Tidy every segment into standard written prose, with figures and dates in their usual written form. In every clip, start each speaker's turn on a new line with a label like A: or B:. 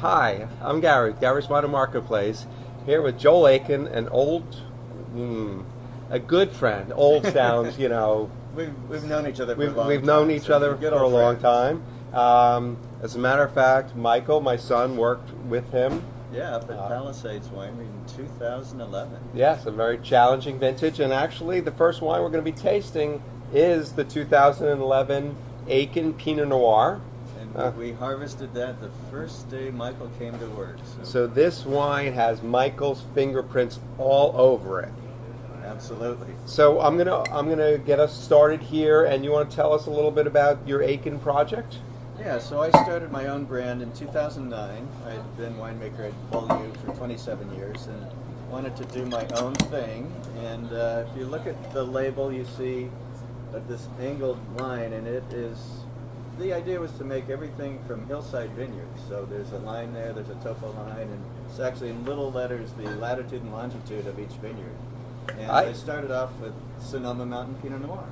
A: Hi, I'm Gary, Gary's Wine Marketplace, here with Joel Aiken, an a good friend. Old sounds, you know.
B: We've known each other for a long time.
A: We've known each other for a long time. As a matter of fact, Michael, my son, worked with him.
B: Yeah, up at Palisades Winery in 2011.
A: Yes, a very challenging vintage, and actually the first wine we're going to be tasting is the 2011 Aiken Pinot Noir.
B: And we harvested that the first day Michael came to work.
A: So this wine has Michael's fingerprints all over it.
B: Absolutely.
A: So I'm gonna get us started here, and you want to tell us a little bit about your Aiken project?
B: Yeah, so I started my own brand in 2009. I had been winemaker at Beaulieu for 27 years and wanted to do my own thing. And if you look at the label, you see this angled line, and the idea was to make everything from hillside vineyards. So there's a line there, there's a topo line, and it's actually in little letters the latitude and longitude of each vineyard. And I started off with Sonoma Mountain Pinot Noir.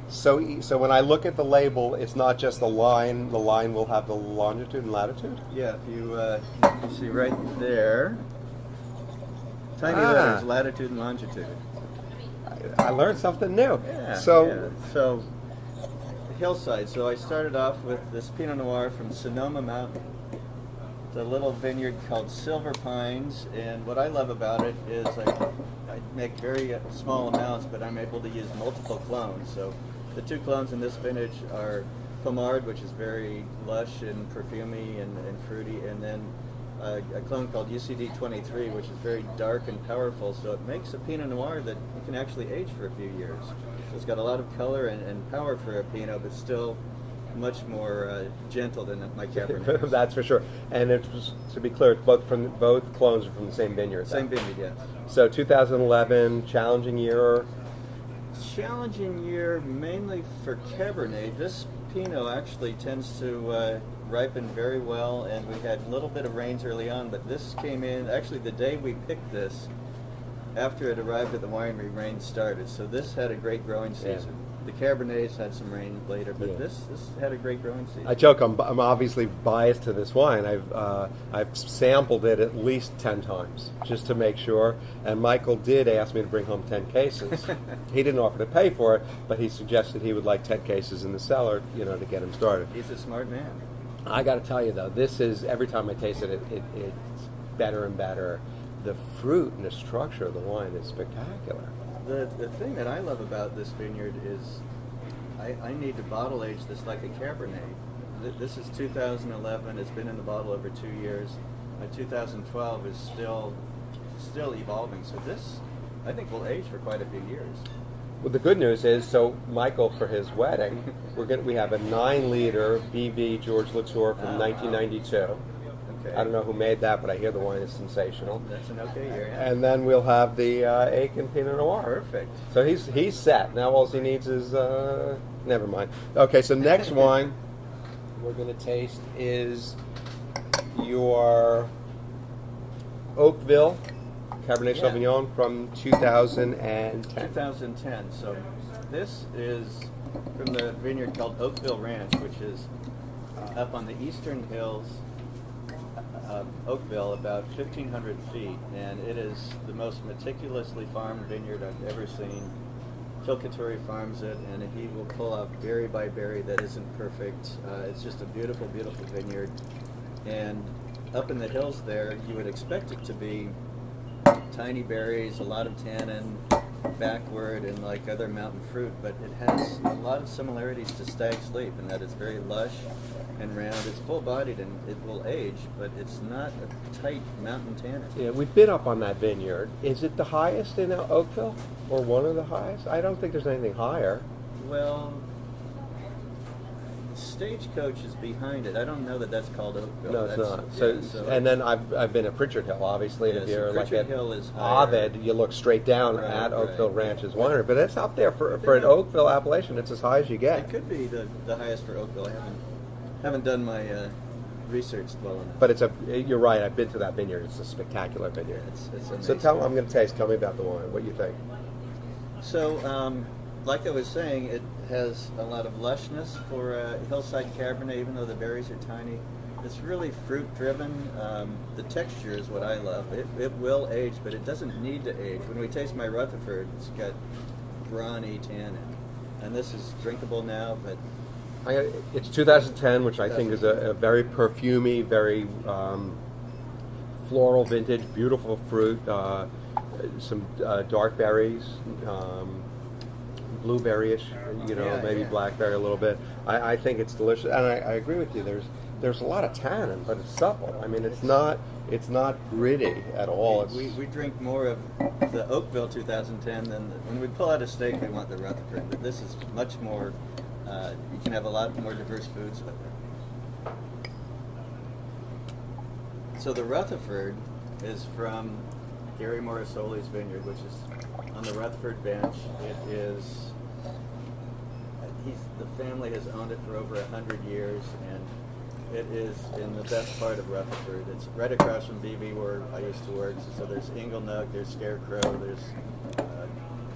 A: So when I look at the label, it's not just the line. The line will have the longitude and latitude?
B: Yeah, if you see right there, tiny letters, latitude and longitude.
A: I learned something new.
B: Yeah.
A: So
B: hillside. So I started off with this Pinot Noir from Sonoma Mountain. It's a little vineyard called Silver Pines, and what I love about it is I make very small amounts, but I'm able to use multiple clones. So the two clones in this vintage are Pommard, which is very lush and perfumey and fruity, and then a clone called UCD 23, which is very dark and powerful. So it makes a Pinot Noir that you can actually age for a few years. So it's got a lot of color and power for a Pinot, but still much more gentle than my Cabernet.
A: That's for sure. And to be clear, both clones are from the same vineyard.
B: Same vineyard, yes.
A: So 2011, challenging year.
B: Challenging year mainly for Cabernet. This Pinot actually tends to ripen very well, and we had a little bit of rains early on, but this came in, actually the day we picked this, after it arrived at the winery, rain started. So this had a great growing season. Yeah. The Cabernets had some rain later, but this had a great growing season.
A: I joke, I'm obviously biased to this wine. I've sampled it at least 10 times just to make sure. And Michael did ask me to bring home 10 cases. He didn't offer to pay for it, but he suggested he would like 10 cases in the cellar, to get him started.
B: He's a smart man.
A: I got to tell you though, this is, every time I taste it, it's better and better. The fruit and the structure of the wine is spectacular.
B: The thing that I love about this vineyard is I need to bottle age this like a Cabernet. This is 2011. It's been in the bottle over 2 years. 2012 is still evolving. So this, I think, will age for quite a few years.
A: Well, the good news is, so Michael, for his wedding, we have a 9-liter BV George Latour from 1992.
B: Okay.
A: I don't know who made that, but I hear the wine is sensational.
B: That's an okay year, yeah.
A: And then we'll have the Aiken Pinot Noir.
B: Perfect.
A: So he's set. Now all he needs is, never mind. Okay, so next wine we're going to taste is your Oakville Cabernet Sauvignon from 2010.
B: 2010. So this is from the vineyard called Oakville Ranch, which is up on the eastern hills of Oakville, about 1,500 feet, and it is the most meticulously farmed vineyard I've ever seen. Phil Katuri farms it, and he will pull out berry by berry that isn't perfect. It's just a beautiful, beautiful vineyard. And up in the hills there, you would expect it to be tiny berries, a lot of tannin, backward, and like other mountain fruit, but it has a lot of similarities to Stag's Leap in that it's very lush and round. It's full-bodied and it will age, but it's not a tight mountain tannin.
A: Yeah, we've been up on that vineyard. Is it the highest in Oakville, or one of the highest? I don't think there's anything higher.
B: Well, Stagecoach is behind it. I don't know that that's called Oakville.
A: No, it's not. So and then I've been at Pritchard Hill, obviously.
B: Yeah,
A: if you're like
B: Pritchard
A: at
B: Hill is higher.
A: Ovid, you look straight down at Oakville Ranch's winery. But it's up there for an Oakville appellation. It's as high as you get.
B: It could be the highest for Oakville. I haven't done my research well enough.
A: But you're right. I've been to that vineyard. It's a spectacular vineyard.
B: It's amazing.
A: So I'm going to taste. Tell me about the wine. What you think?
B: So, like I was saying, it has a lot of lushness for a hillside Cabernet, even though the berries are tiny. It's really fruit driven. The texture is what I love. It will age, but it doesn't need to age. When we taste my Rutherford, it's got brawny tannin, and this is drinkable now. But
A: it's 2010, which I think is a very perfumey, very floral vintage, beautiful fruit. Some dark berries, blueberry-ish, maybe blackberry a little bit. I think it's delicious, and I agree with you. There's a lot of tannin, but it's supple. I mean, it's not gritty at all.
B: We drink more of the Oakville 2010 than when we pull out a steak, we want the Rutherford. But this is much more. You can have a lot more diverse foods with it. So the Rutherford is from Gary Morrisoli's vineyard, which is on the Rutherford bench. It is. The family has owned it for over 100 years, and it is in the best part of Rutherford. It's right across from BB where I used to work. So there's Inglenook, there's Scarecrow, there's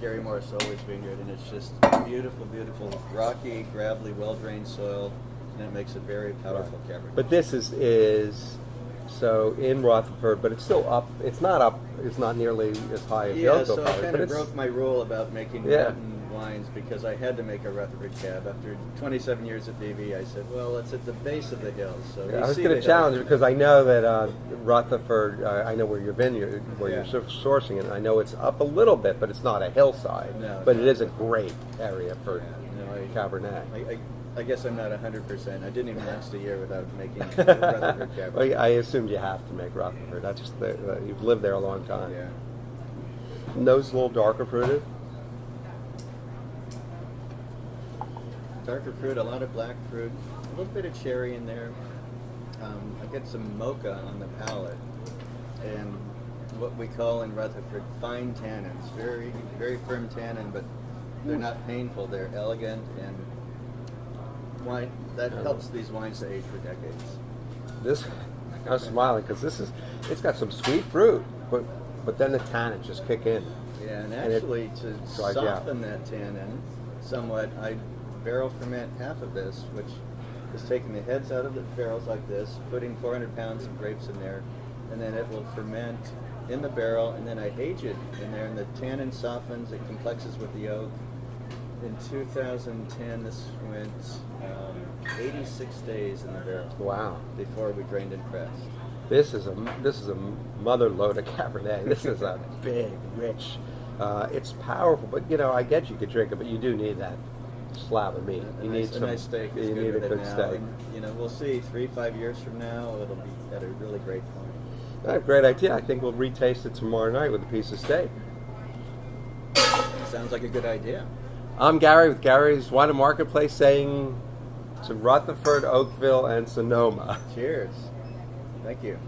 B: Gary Morrisoli's vineyard, and it's just beautiful, beautiful, rocky, gravelly, well-drained soil, and it makes a very powerful Cabernet.
A: But this is so in Rutherford, but it's still up. It's not up. It's not nearly as high as the Oakville.
B: So I kind of broke my rule about making mountain wines because I had to make a Rutherford Cab. After 27 years at BV, I said, well, it's at the base of the hills. So
A: I was going to challenge because I know that Rutherford, I know where your vineyard, where you're sourcing it. I know it's up a little bit, but it's not a hillside.
B: No,
A: but it is a great area for Cabernet.
B: I guess I'm not 100%. I didn't even last a year without making Rutherford Cabernet.
A: Well, I assumed you have to make Rutherford. That's just you've lived there a long time.
B: Yeah.
A: Nose a little darker fruited.
B: Darker fruit, a lot of black fruit, a little bit of cherry in there. I get some mocha on the palate, and what we call in Rutherford fine tannins. Very, very firm tannin, but they're not painful. They're elegant, and wine that helps these wines to age for decades.
A: I was smiling because it's got some sweet fruit, but then the tannins just kick in.
B: Yeah, and actually to soften that tannin somewhat, I barrel ferment half of this, which is taking the heads out of the barrels like this, putting 400 pounds of grapes in there, and then it will ferment in the barrel, and then I age it in there, and the tannin softens, it complexes with the oak. In 2010, this went 86 days in the barrel.
A: Wow!
B: Before we drained and pressed.
A: This is a mother load of Cabernet. This is a big, rich. It's powerful, but I get you could drink it, but you do need that slab of meat. You need
B: a nice steak. You
A: need a good steak.
B: And, we'll see. 3-5 years from now, it'll be at a really great point.
A: Great idea. I think we'll retaste it tomorrow night with a piece of steak.
B: Sounds like a good idea.
A: I'm Gary with Gary's Wine and Marketplace, saying to Rutherford, Oakville, and Sonoma.
B: Cheers. Thank you.